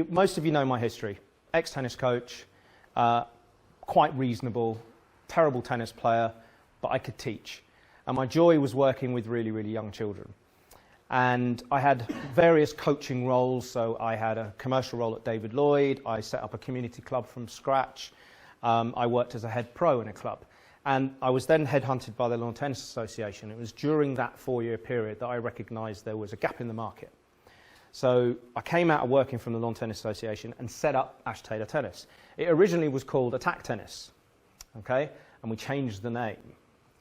most of you know my history. Ex-tennis coach, quite reasonable, terrible tennis player, but I could teach. And my joy was working with really, really young children. And I had various coaching roles. So I had a commercial role at David Lloyd. I set up a community club from scratch. I worked as a head pro in a club. And I was then headhunted by the Lawn Tennis Association. It was during that 4-year period that I recognised there was a gap in the market. So I came out of working from the Lawn Tennis Association and set up Ash Taylor Tennis. It originally was called Attack Tennis, okay? And we changed the name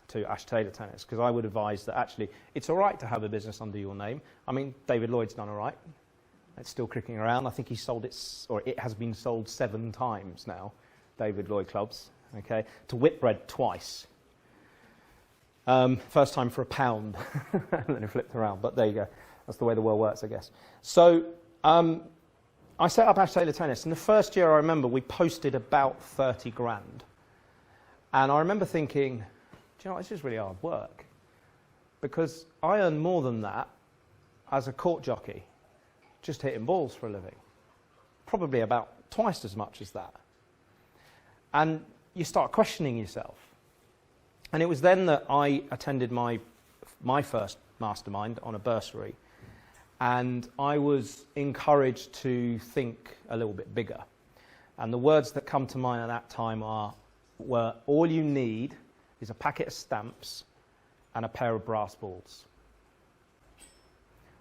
to Ash Taylor Tennis because I would advise that actually it's all right to have a business under your name. I mean, David Lloyd's done all right. It's still kicking around. I think he sold it, or it has been sold 7 times now, David Lloyd clubs, okay? To Whitbread twice. First time for £1, and then it flipped around, but there you go. That's the way the world works, I guess. So I set up Ash Taylor Tennis. In the first year, I remember we posted about 30 grand. And I remember thinking, do you know what, this is really hard work. Because I earn more than that as a court jockey, just hitting balls for a living. Probably about twice as much as that. And you start questioning yourself. And it was then that I attended my first mastermind on a bursary. And I was encouraged to think a little bit bigger. And the words that come to mind at that time were, all you need is a packet of stamps and a pair of brass balls.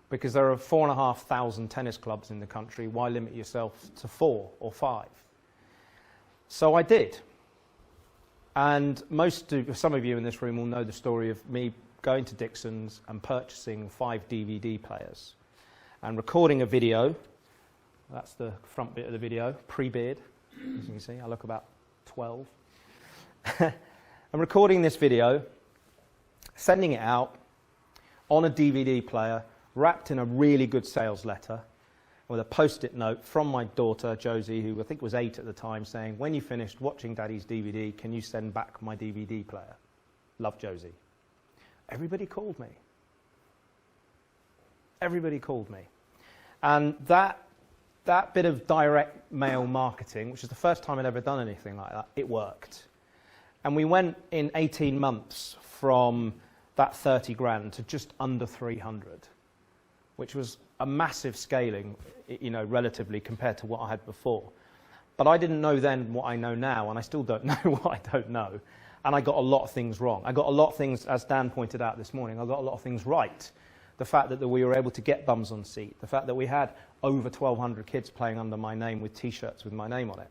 Because there are 4,500 tennis clubs in the country, why limit yourself to 4 or 5? So I did. And some of you in this room will know the story of me going to Dixon's and purchasing 5 DVD players and recording a video. That's the front bit of the video, pre-beard. As you can see, I look about 12. I'm recording this video, sending it out on a DVD player, wrapped in a really good sales letter, with a post-it note from my daughter, Josie, who I think was 8 at the time, saying, when you finished watching Daddy's DVD, can you send back my DVD player? Love, Josie. Everybody called me. Everybody called me. And that bit of direct mail marketing, which is the first time I'd ever done anything like that, it worked. And we went in 18 months from that 30 grand to just under 300, which was a massive scaling, you know, relatively compared to what I had before. But I didn't know then what I know now, and I still don't know what I don't know. And I got a lot of things wrong. I got a lot of things, as Dan pointed out this morning, I got a lot of things right. The fact that we were able to get bums on seat, the fact that we had over 1,200 kids playing under my name with T-shirts with my name on it,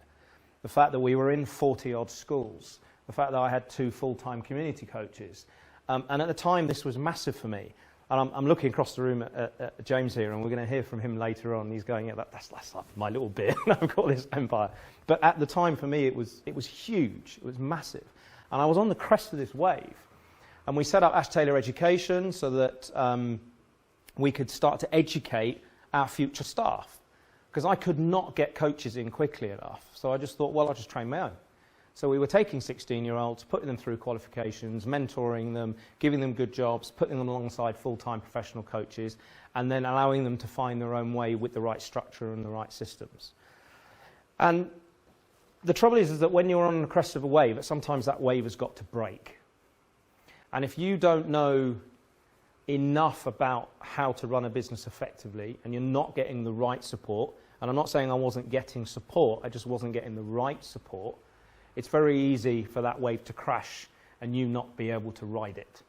the fact that we were in 40-odd schools, the fact that I had 2 full-time community coaches. And at the time, this was massive for me. And I'm looking across the room at James here, and we're going to hear from him later on. He's going, yeah, that's like my little bit. I've got this empire. But at the time, for me, it was huge. It was massive. And I was on the crest of this wave. And we set up Ash Taylor Education so that we could start to educate our future staff. Because I could not get coaches in quickly enough. So I just thought, well, I'll just train my own. So we were taking 16-year-olds, putting them through qualifications, mentoring them, giving them good jobs, putting them alongside full-time professional coaches, and then allowing them to find their own way with the right structure and the right systems. And the trouble is that when you're on the crest of a wave, sometimes that wave has got to break. And if you don't know enough about how to run a business effectively, and you're not getting the right support, and I'm not saying I wasn't getting support, I just wasn't getting the right support, it's very easy for that wave to crash and you not be able to ride it.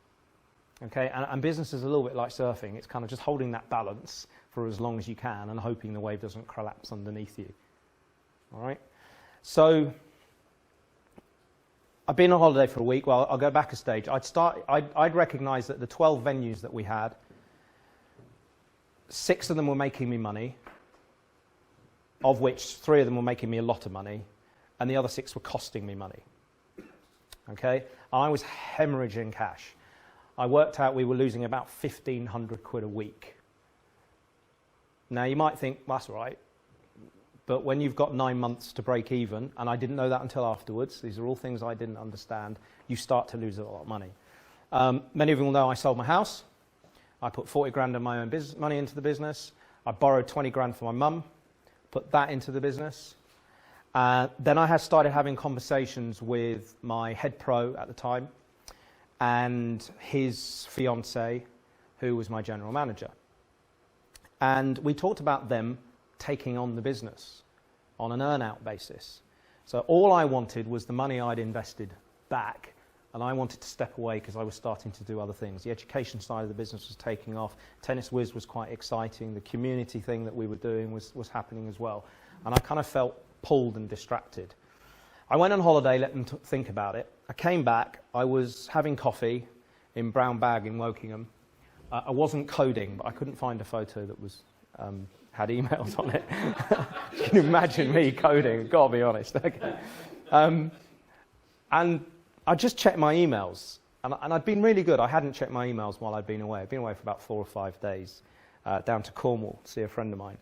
Okay? And business is a little bit like surfing. It's kind of just holding that balance for as long as you can and hoping the wave doesn't collapse underneath you. All right? So I've been on holiday for a week. Well, I'll go back a stage. I'd recognise that the 12 venues that we had, 6 of them were making me money, of which 3 of them were making me a lot of money, and the other 6 were costing me money. Okay? I was hemorrhaging cash. I worked out we were losing about 1,500 quid a week. Now, you might think, that's all right. But when you've got 9 months to break even, and I didn't know that until afterwards, these are all things I didn't understand, you start to lose a lot of money. Many of you will know I sold my house. I put 40 grand of my own money into the business. I borrowed 20 grand from my mum, put that into the business. Then I had started having conversations with my head pro at the time and his fiancée, who was my general manager. And we talked about them taking on the business on an earn-out basis. So all I wanted was the money I'd invested back, and I wanted to step away because I was starting to do other things. The education side of the business was taking off. Tennis Whiz was quite exciting. The community thing that we were doing was happening as well. And I kind of felt pulled and distracted. I went on holiday, let them think about it. I came back. I was having coffee in Brown Bag in Wokingham. I wasn't coding, but I couldn't find a photo that was had emails on it. You can imagine me coding, got to be honest. Okay. And I just checked my emails, and I'd been really good. I hadn't checked my emails while I'd been away. I'd been away for about 4 or 5 days, down to Cornwall to see a friend of mine.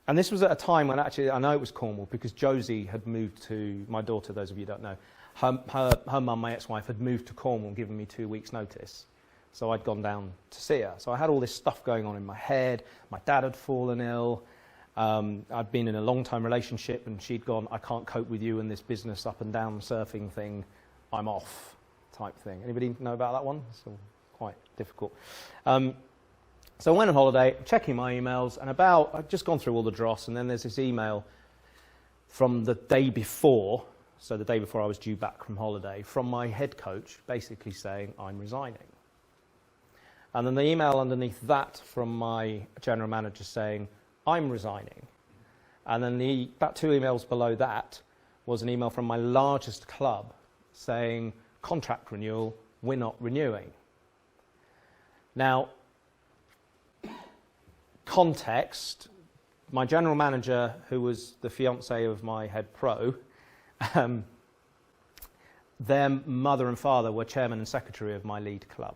And this was at a time when actually, I know it was Cornwall, because Josie had moved to, my daughter, those of you who don't know, her mum, my ex-wife, had moved to Cornwall and given me 2 weeks' notice. So I'd gone down to see her. So I had all this stuff going on in my head. My dad had fallen ill. I'd been in a long-time relationship, and she'd gone, I can't cope with you and this business up and down surfing thing. I'm off, type thing. Anybody know about that one? It's quite difficult. So I went on holiday, checking my emails, and I'd just gone through all the dross, and then there's this email from the day before, so the day before I was due back from holiday, from my head coach, basically saying, I'm resigning. And then the email underneath that from my general manager saying, I'm resigning. And then about 2 emails below that was an email from my largest club saying, contract renewal, we're not renewing. Now, context, my general manager, who was the fiancé of my head pro, their mother and father were chairman and secretary of my lead club.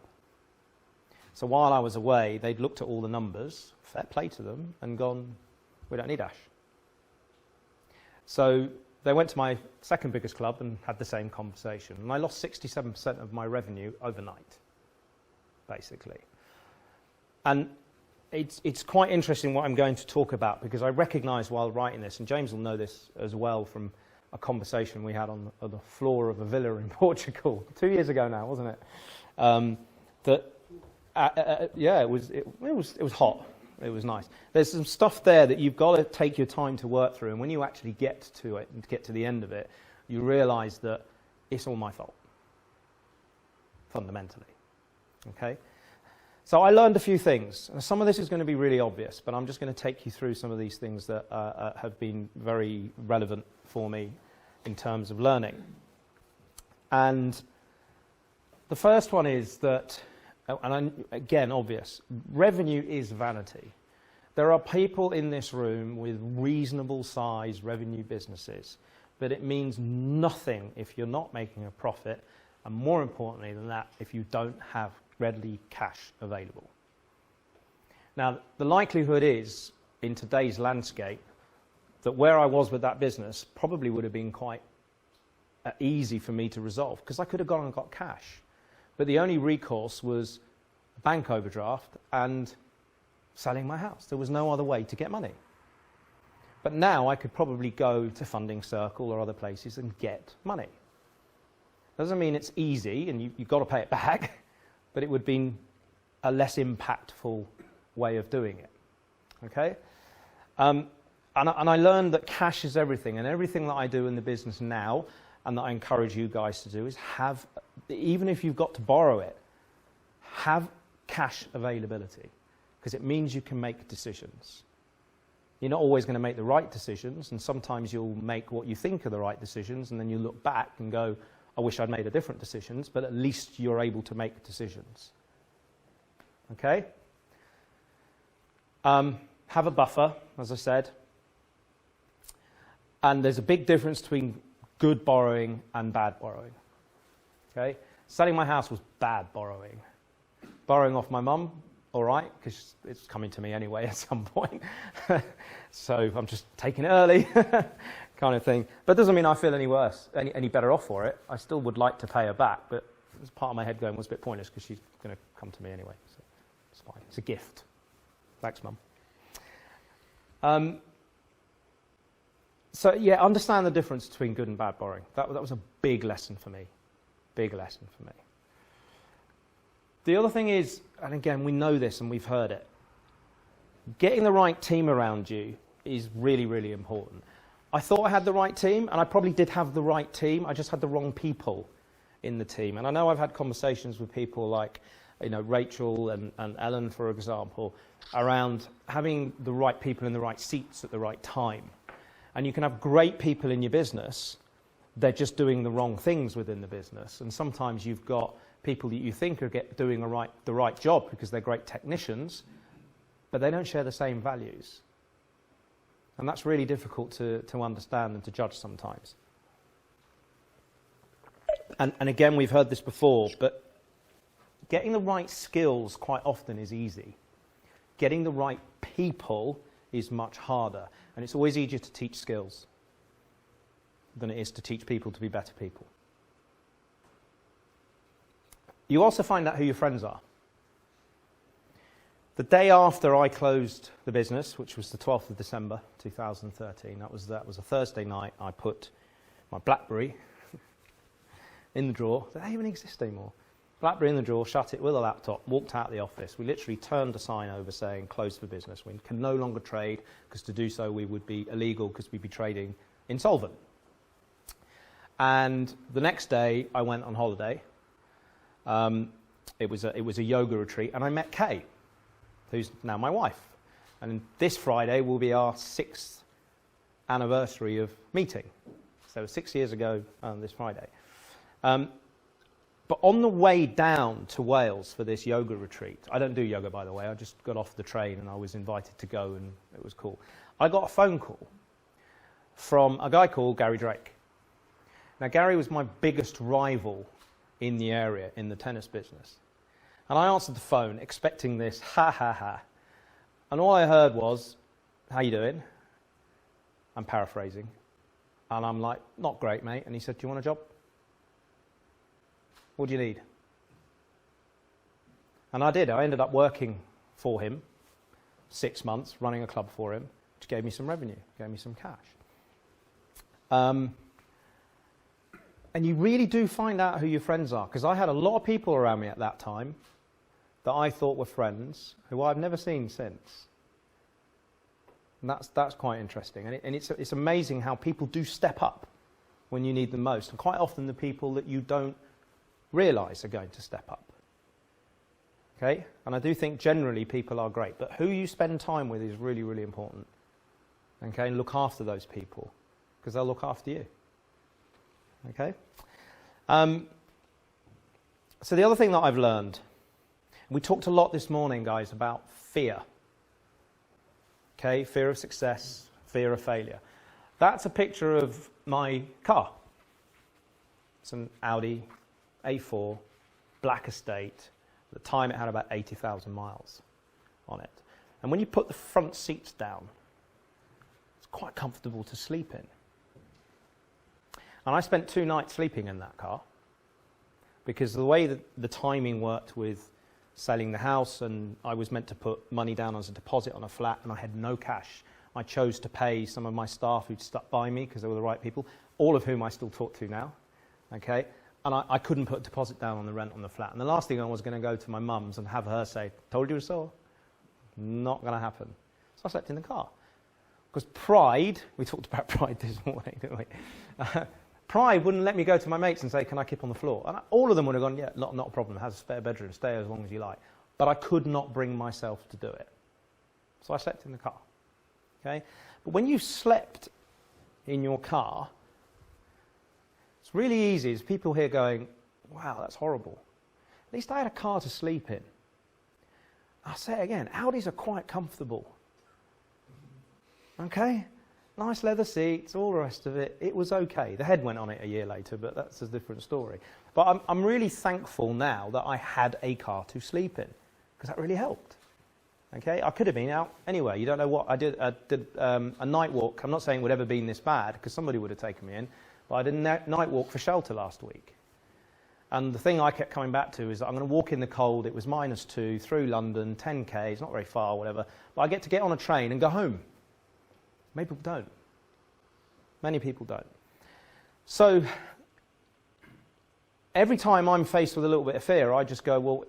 So while I was away, they'd looked at all the numbers, fair play to them, and gone, we don't need Ash. So they went to my second biggest club and had the same conversation. And I lost 67% of my revenue overnight, basically. And it's quite interesting what I'm going to talk about, because I recognise while writing this, and James will know this as well from a conversation we had on the floor of a villa in Portugal 2 years ago now, wasn't it? It was hot. It was nice. There's some stuff there that you've got to take your time to work through, and when you actually get to it and get to the end of it, you realise that it's all my fault, fundamentally. Okay? So I learned a few things. Some of this is going to be really obvious, but I'm just going to take you through some of these things that have been very relevant for me in terms of learning. And the first one is that, again, obvious, revenue is vanity. There are people in this room with reasonable size revenue businesses, but it means nothing if you're not making a profit, and more importantly than that, if you don't have readily cash available. Now, the likelihood is, in today's landscape, that where I was with that business probably would have been quite easy for me to resolve, because I could have gone and got cash. But the only recourse was a bank overdraft and selling my house. There was no other way to get money. But now I could probably go to Funding Circle or other places and get money. Doesn't mean it's easy and you've got to pay it back, but it would be a less impactful way of doing it. Okay? And I learned that cash is everything, and everything that I do in the business now, and that I encourage you guys to do, is have, even if you've got to borrow it, have cash availability, because it means you can make decisions. You're not always going to make the right decisions, and sometimes you'll make what you think are the right decisions, and then you look back and go, I wish I'd made a different decisions, but at least you're able to make decisions. Okay? Have a buffer, as I said. And there's a big difference between good borrowing and bad borrowing. Okay? Selling my house was bad borrowing. Borrowing off my mum, all right, because it's coming to me anyway at some point. So I'm just taking it early, kind of thing. But it doesn't mean I feel any worse, any better off for it. I still would like to pay her back, but there's part of my head going, well, it's a bit pointless because she's going to come to me anyway. So it's fine. It's a gift. Thanks, Mum. So yeah, understand the difference between good and bad borrowing. That was a big lesson for me. Big lesson for me. The other thing is, and again, we know this and we've heard it, getting the right team around you is really, really important. I thought I had the right team, and I probably did have the right team. I just had the wrong people in the team. And I know I've had conversations with people like, Rachel and Ellen, for example, around having the right people in the right seats at the right time. And you can have great people in your business, they're just doing the wrong things within the business. And sometimes you've got people that you think are doing the right job because they're great technicians, but they don't share the same values. And that's really difficult to understand and to judge sometimes. And again, we've heard this before, but getting the right skills quite often is easy. Getting the right people is much harder. And it's always easier to teach skills than it is to teach people to be better people. You also find out who your friends are. The day after I closed the business, which was the 12th of December 2013, that was a Thursday night, I put my BlackBerry in the drawer. They don't even exist anymore. BlackBerry in the drawer, shut it with a laptop, walked out of the office. We literally turned a sign over saying, close for business. We can no longer trade, because to do so we would be illegal, because we'd be trading insolvent. And the next day, I went on holiday. It was a yoga retreat, and I met Kay, who's now my wife. And this Friday will be our 6th anniversary of meeting. So 6 years ago this Friday. But on the way down to Wales for this yoga retreat, I don't do yoga, by the way, I just got off the train and I was invited to go, and it was cool. I got a phone call from a guy called Gary Drake. Now, Gary was my biggest rival in the area, in the tennis business. And I answered the phone expecting this, ha, ha, ha. And all I heard was, how you doing? I'm paraphrasing. And I'm like, not great, mate. And he said, do you want a job? What do you need? And I did. I ended up working for him 6 months, running a club for him, which gave me some revenue, gave me some cash. And you really do find out who your friends are, because I had a lot of people around me at that time that I thought were friends, who I've never seen since. And that's quite interesting. And it's amazing how people do step up when you need them most. And quite often the people that you don't realise are going to step up. Okay? And I do think generally people are great. But who you spend time with is really, really important. Okay? And look after those people, because they'll look after you. Okay? So the other thing that I've learned, we talked a lot this morning, guys, about fear. Okay? Fear of success, fear of failure. That's a picture of my car. It's an Audi A4, black estate. At the time it had about 80,000 miles on it. And when you put the front seats down, it's quite comfortable to sleep in. And I spent 2 nights sleeping in that car, because the way that the timing worked with selling the house, and I was meant to put money down as a deposit on a flat, and I had no cash. I chose to pay some of my staff who'd stuck by me because they were the right people, all of whom I still talk to now. Okay? And I couldn't put a deposit down on the rent on the flat. And the last thing I was going to go to my mum's and have her say, told you so? Not going to happen. So I slept in the car. Because pride, we talked about pride this morning, didn't we? Pride wouldn't let me go to my mates and say, can I keep on the floor? And all of them would have gone, yeah, not a problem, have a spare bedroom, stay as long as you like. But I could not bring myself to do it. So I slept in the car. Okay? But when you slept in your car, it's really easy. There's people here going, wow, that's horrible. At least I had a car to sleep in. I'll say it again, Audis are quite comfortable. Okay? Nice leather seats, all the rest of it. It was okay. The head went on it a year later, but that's a different story. But I'm really thankful now that I had a car to sleep in, because that really helped. Okay? I could have been out anyway. You don't know what. I did a night walk. I'm not saying it would ever been this bad, because somebody would have taken me in. But I did a night walk for shelter last week. And the thing I kept coming back to is that I'm going to walk in the cold. It was -2 through London, 10k. It's not very far, whatever. But I get to get on a train and go home. Many people don't. Many people don't. So every time I'm faced with a little bit of fear, I just go, well,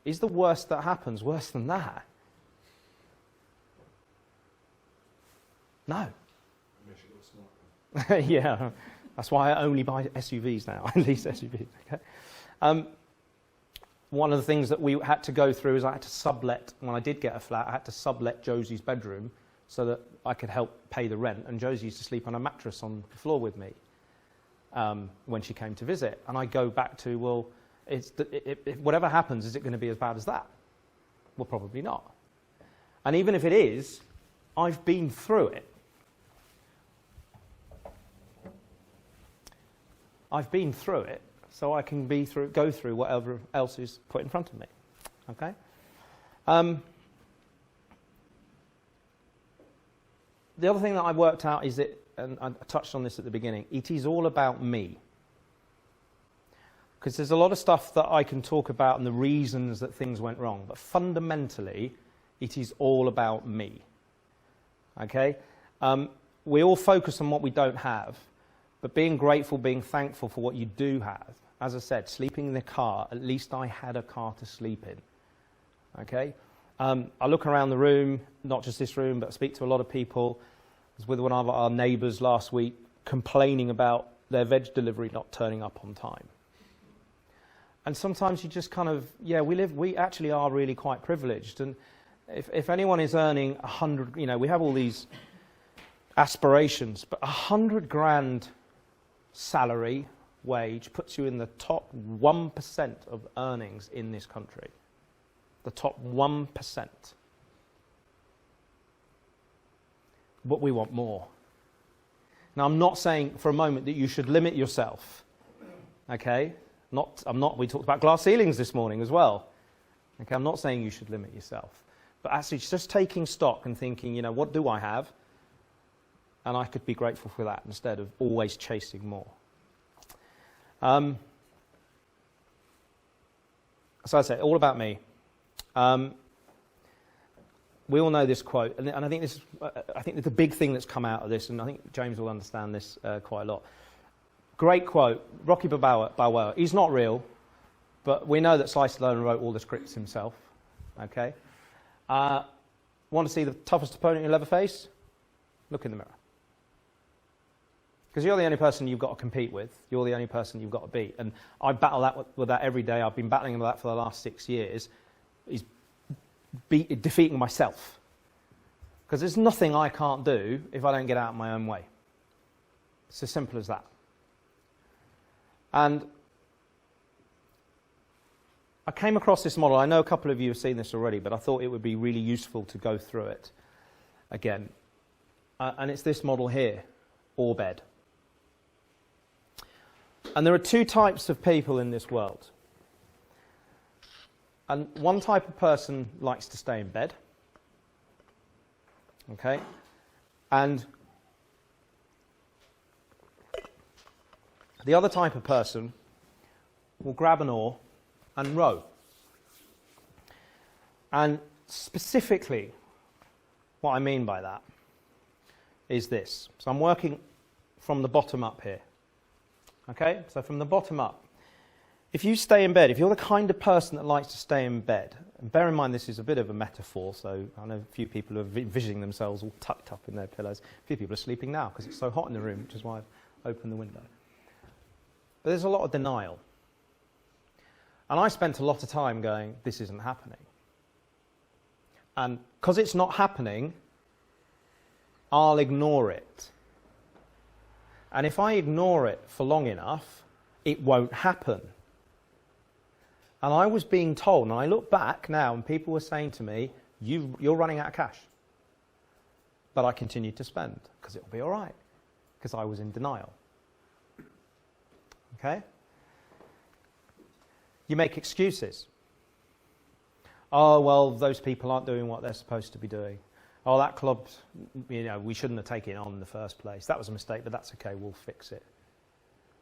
is the worst that happens worse than that? No. Yeah, that's why I only buy SUVs now, at least SUVs. Okay? One of the things that we had to go through is I had to sublet, when I did get a flat, I had to sublet Josie's bedroom so that I could help pay the rent. And Josie used to sleep on a mattress on the floor with me when she came to visit. And I go back to, well, whatever happens, is it going to be as bad as that? Well, probably not. And even if it is, I've been through it. I've been through it, so I can go through whatever else is put in front of me. Okay? The other thing that I worked out is that, and I touched on this at the beginning, it is all about me. Because there's a lot of stuff that I can talk about and the reasons that things went wrong, but fundamentally, it is all about me. Okay? We all focus on what we don't have, but being grateful, being thankful for what you do have. As I said, sleeping in the car, at least I had a car to sleep in. Okay? I look around the room, not just this room, but I speak to a lot of people. I was with one of our neighbours last week complaining about their veg delivery not turning up on time. And sometimes you just kind of, we actually are really quite privileged. And if anyone is earning 100, we have all these aspirations, but 100 grand salary, wage, puts you in the top 1% of earnings in this country. The top 1%. But we want more. Now, I'm not saying for a moment that you should limit yourself. Okay? We talked about glass ceilings this morning as well. Okay, I'm not saying you should limit yourself. But actually just taking stock and thinking, what do I have? And I could be grateful for that instead of always chasing more. So I say, all about me. We all know this quote, and I think I think the big thing that's come out of this, and I think James will understand this quite a lot. Great quote, Rocky Balboa. He's not real, but we know that Sly Stallone wrote all the scripts himself. Okay. Want to see the toughest opponent you'll ever face? Look in the mirror. Because you're the only person you've got to compete with. You're the only person you've got to beat. And I battle with that every day. I've been battling with that for the last 6 years. Is defeating myself. Because there's nothing I can't do if I don't get out of my own way. It's as simple as that. And I came across this model. I know a couple of you have seen this already, but I thought it would be really useful to go through it again. And it's this model here, or bed. And there are two types of people in this world. And one type of person likes to stay in bed. Okay? And the other type of person will grab an oar and row. And specifically, what I mean by that is this. So I'm working from the bottom up here. Okay? So from the bottom up. If you stay in bed, if you're the kind of person that likes to stay in bed, and bear in mind this is a bit of a metaphor, so I know a few people are envisioning themselves all tucked up in their pillows. A few people are sleeping now because it's so hot in the room, which is why I've opened the window. But there's a lot of denial. And I spent a lot of time going, this isn't happening. And because it's not happening, I'll ignore it. And if I ignore it for long enough, it won't happen. And I was being told, and I look back now, and people were saying to me, you're running out of cash. But I continued to spend, because it'll be all right, because I was in denial. Okay? You make excuses. Oh, well, those people aren't doing what they're supposed to be doing. Oh, that club, we shouldn't have taken it on in the first place. That was a mistake, but that's okay, we'll fix it.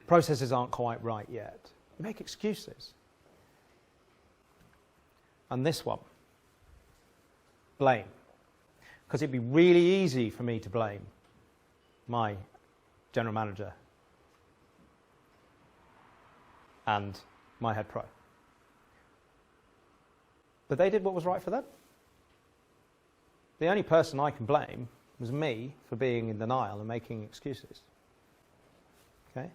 Processes aren't quite right yet. You make excuses. And this one, blame. Because it'd be really easy for me to blame my general manager, and my head pro. But they did what was right for them. The only person I can blame was me for being in denial and making excuses. Okay?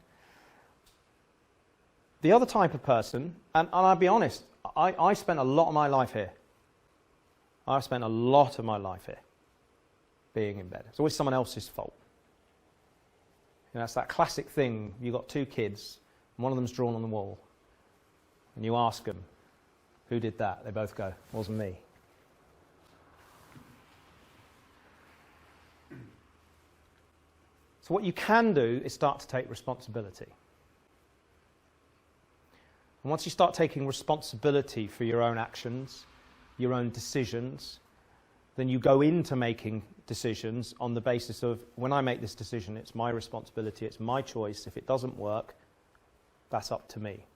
The other type of person, and I'll be honest, I spent a lot of my life here. I spent a lot of my life here being in bed. It's always someone else's fault. You know, it's that classic thing, you've got two kids, and one of them's drawn on the wall, and you ask them, who did that? They both go, it wasn't me. So what you can do is start to take responsibility. And once you start taking responsibility for your own actions, your own decisions, then you go into making decisions on the basis of, when I make this decision, it's my responsibility, it's my choice. If it doesn't work, that's up to me.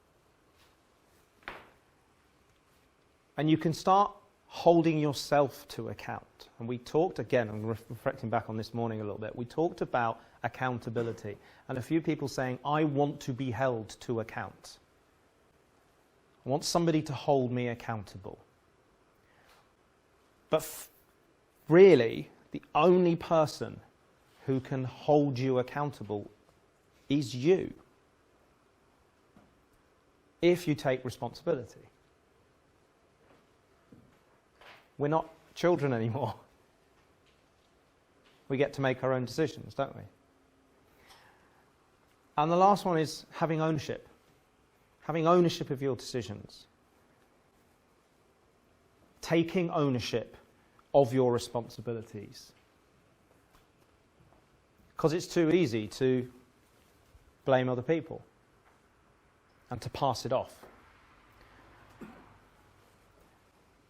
And you can start holding yourself to account. And we talked, again, I'm reflecting back on this morning a little bit, we talked about accountability. And a few people saying, I want to be held to account. I want somebody to hold me accountable. But really, the only person who can hold you accountable is you, if you take responsibility. We're not children anymore. We get to make our own decisions, don't we? And the last one is having ownership. Having ownership of your decisions. Taking ownership of your responsibilities. Because it's too easy to blame other people and to pass it off.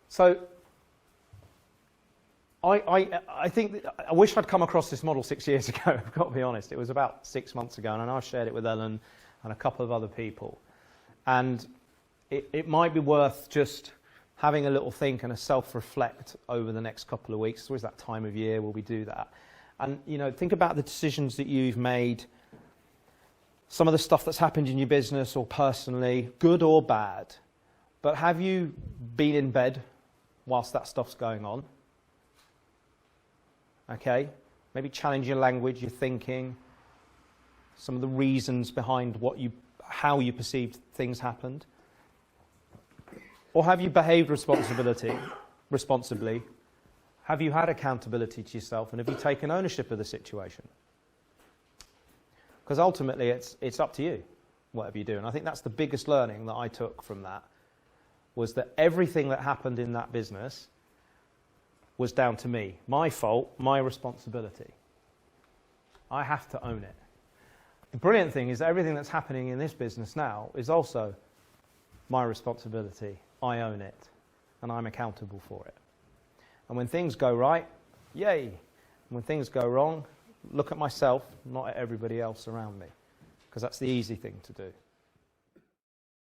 So, I think I wish I'd come across this model 6 years ago, I've got to be honest. It was about 6 months ago, and I know I shared it with Ellen and a couple of other people. And it might be worth just having a little think and a self-reflect over the next couple of weeks. It's always that time of year where we do that. And, you know, think about the decisions that you've made, some of the stuff that's happened in your business or personally, good or bad. But have you been in bed whilst that stuff's going on? Okay? Maybe challenge your language, your thinking, some of the reasons behind how you perceived things happened. Or have you behaved responsibly? Have you had accountability to yourself, and have you taken ownership of the situation? Because ultimately it's up to you, whatever you do. And I think that's the biggest learning that I took from that, was that everything that happened in that business was down to me. My fault, my responsibility. I have to own it. The brilliant thing is that everything that's happening in this business now is also my responsibility. I own it, and I'm accountable for it. And when things go right, yay. And when things go wrong, look at myself, not at everybody else around me, because that's the easy thing to do.